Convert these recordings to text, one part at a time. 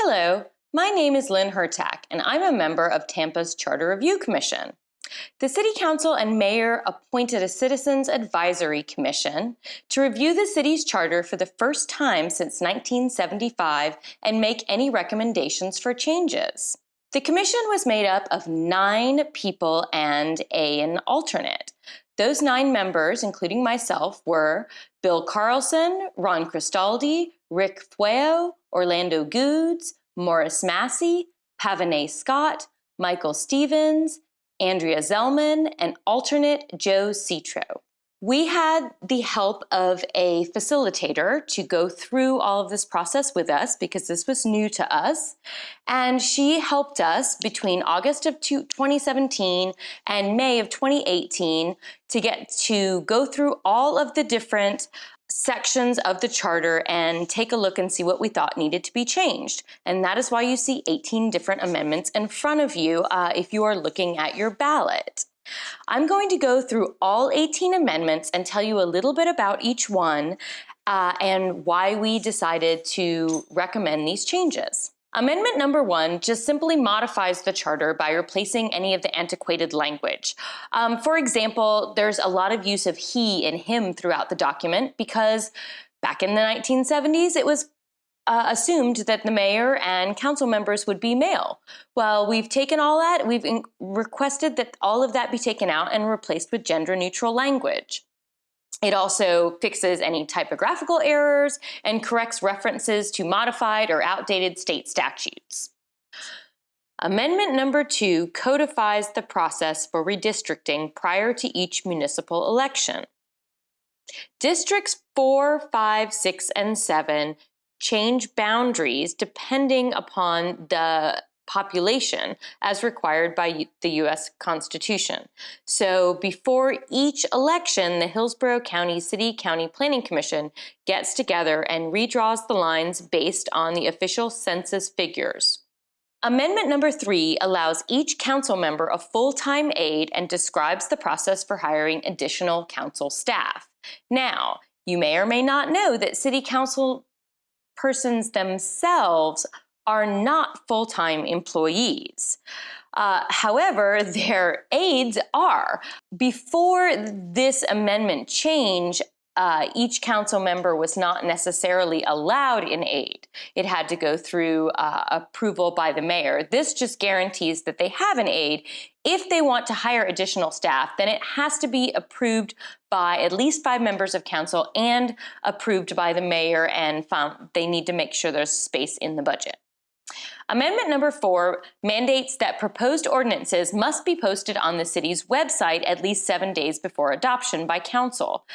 Hello, my name is Lynn Hurtak, and I'm a member of Tampa's Charter Review Commission. The City Council and Mayor appointed a Citizens Advisory Commission to review the city's charter for the first time since 1975 and make any recommendations for changes. The commission was made up of 9 people and an alternate. Those 9 members, including myself, were Bill Carlson, Ron Cristaldi, Rick Fueo, Orlando Goods, Morris Massey, Pavanay Scott, Michael Stevens, Andrea Zellman, and alternate Joe Citro. We had the help of a facilitator to go through all of this process with us because this was new to us. And she helped us between August of 2017 and May of 2018 to get to go through all of the different sections of the charter and take a look and see what we thought needed to be changed. And that is why you see 18 different amendments in front of you if you are looking at your ballot. I'm going to go through all 18 amendments and tell you a little bit about each one and why we decided to recommend these changes. Amendment number 1 just simply modifies the charter by replacing any of the antiquated language. For example, there's a lot of use of he and him throughout the document because back in the 1970s, it was assumed that the mayor and council members would be male. Well, we've taken all that, we've requested that all of that be taken out and replaced with gender-neutral language. It also fixes any typographical errors and corrects references to modified or outdated state statutes. Amendment number 2 codifies the process for redistricting prior to each municipal election. Districts 4, 5, 6, and 7 change boundaries depending upon the population as required by the U.S. Constitution. So before each election, the Hillsborough County City-County Planning Commission gets together and redraws the lines based on the official census figures. Amendment number 3 allows each council member a full-time aide and describes the process for hiring additional council staff. Now, you may or may not know that city council persons themselves are not full-time employees. However, their aides are. Before this amendment change, each council member was not necessarily allowed an aide. It had to go through approval by the mayor. This just guarantees that they have an aide. If they want to hire additional staff, then it has to be approved by at least 5 members of council and approved by the mayor, and they need to make sure there's space in the budget. Amendment number 4 mandates that proposed ordinances must be posted on the city's website at least 7 days before adoption by council.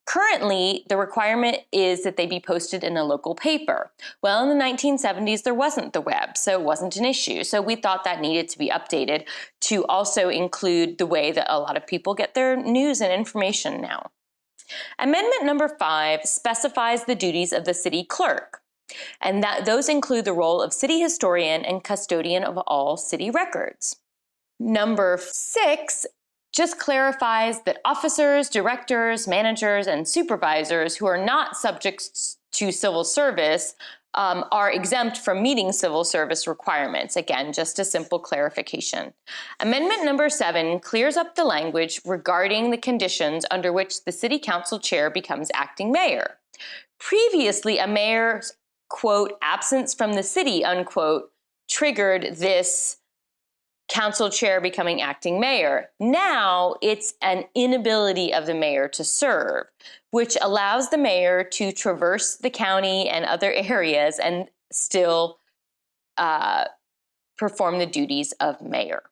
Currently, the requirement is that they be posted in a local paper. Well, in the 1970s, there wasn't the web, so it wasn't an issue. So we thought that needed to be updated to also include the way that a lot of people get their news and information now. Amendment number 5 specifies the duties of the city clerk, and those include the role of city historian and custodian of all city records. Number 6 just clarifies that officers, directors, managers, and supervisors who are not subject to civil service are exempt from meeting civil service requirements. Again, just a simple clarification. Amendment number 7 clears up the language regarding the conditions under which the city council chair becomes acting mayor. Previously, a mayor's, quote, absence from the city, unquote, triggered this council chair becoming acting mayor. Now it's an inability of the mayor to serve, which allows the mayor to traverse the county and other areas and still perform the duties of mayor.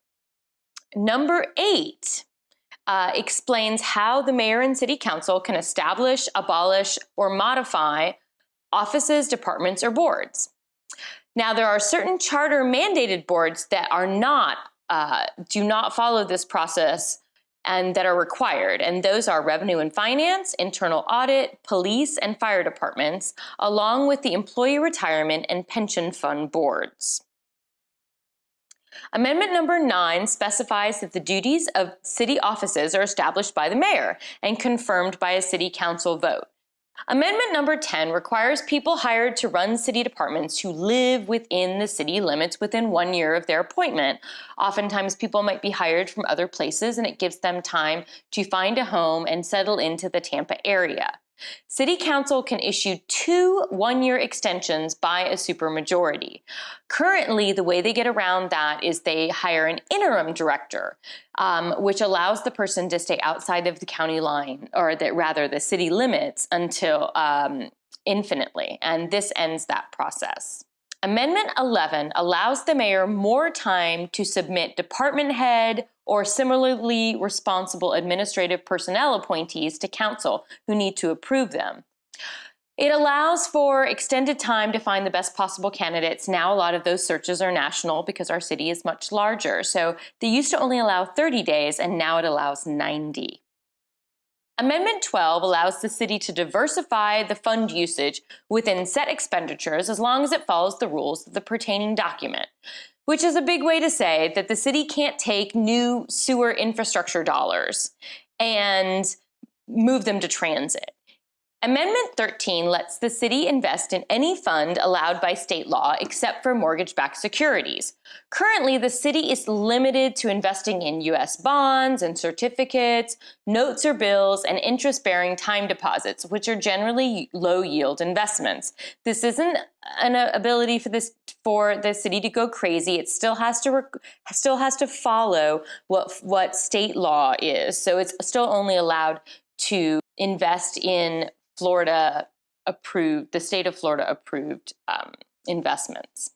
Number 8 explains how the mayor and city council can establish, abolish, or modify offices, departments, or boards. Now, there are certain charter mandated boards that are do not follow this process and that are required. And those are Revenue and Finance, Internal Audit, Police, and Fire departments, along with the Employee Retirement and Pension Fund boards. Amendment number 9 specifies that the duties of city offices are established by the mayor and confirmed by a city council vote. Amendment number 10 requires people hired to run city departments who live within the city limits within 1 year of their appointment. Oftentimes people might be hired from other places, and it gives them time to find a home and settle into the Tampa area. City Council can issue 2 one-year extensions by a supermajority. Currently, the way they get around that is they hire an interim director, which allows the person to stay outside of the county line, or rather the city limits, until infinitely, and this ends that process. Amendment 11 allows the mayor more time to submit department head or similarly responsible administrative personnel appointees to council who need to approve them. It allows for extended time to find the best possible candidates. Now a lot of those searches are national because our city is much larger. So they used to only allow 30 days, and now it allows 90. Amendment 12 allows the city to diversify the fund usage within set expenditures as long as it follows the rules of the pertaining document, which is a big way to say that the city can't take new sewer infrastructure dollars and move them to transit. Amendment 13 lets the city invest in any fund allowed by state law except for mortgage-backed securities. Currently, the city is limited to investing in U.S. bonds and certificates, notes or bills, and interest-bearing time deposits, which are generally low-yield investments. This isn't an ability for the city to go crazy. It still has to follow what state law is. So it's still only allowed to invest in the state of Florida approved investments.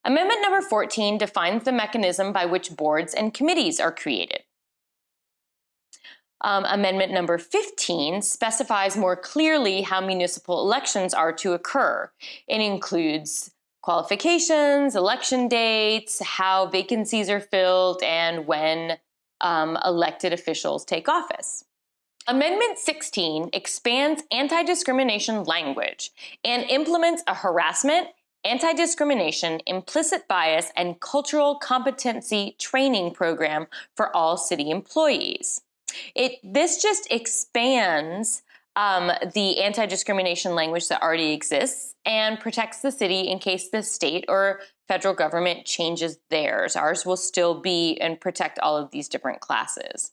Amendment number 14 defines the mechanism by which boards and committees are created. Amendment number 15 specifies more clearly how municipal elections are to occur. It includes qualifications, election dates, how vacancies are filled, and when elected officials take office. Amendment 16 expands anti-discrimination language and implements a harassment, anti-discrimination, implicit bias, and cultural competency training program for all city employees. This just expands the anti-discrimination language that already exists and protects the city in case the state or federal government changes theirs. Ours will still be and protect all of these different classes.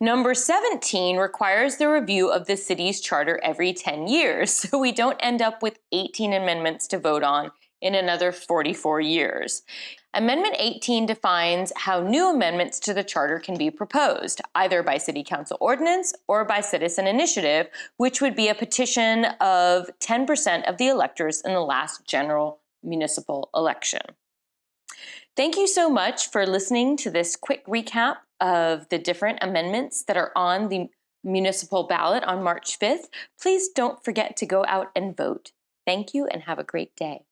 Number 17 requires the review of the city's charter every 10 years, so we don't end up with 18 amendments to vote on in another 44 years. Amendment 18 defines how new amendments to the charter can be proposed, either by City Council ordinance or by citizen initiative, which would be a petition of 10% of the electors in the last general municipal election. Thank you so much for listening to this quick recap of the different amendments that are on the municipal ballot on March 5th. Please don't forget to go out and vote. Thank you and have a great day.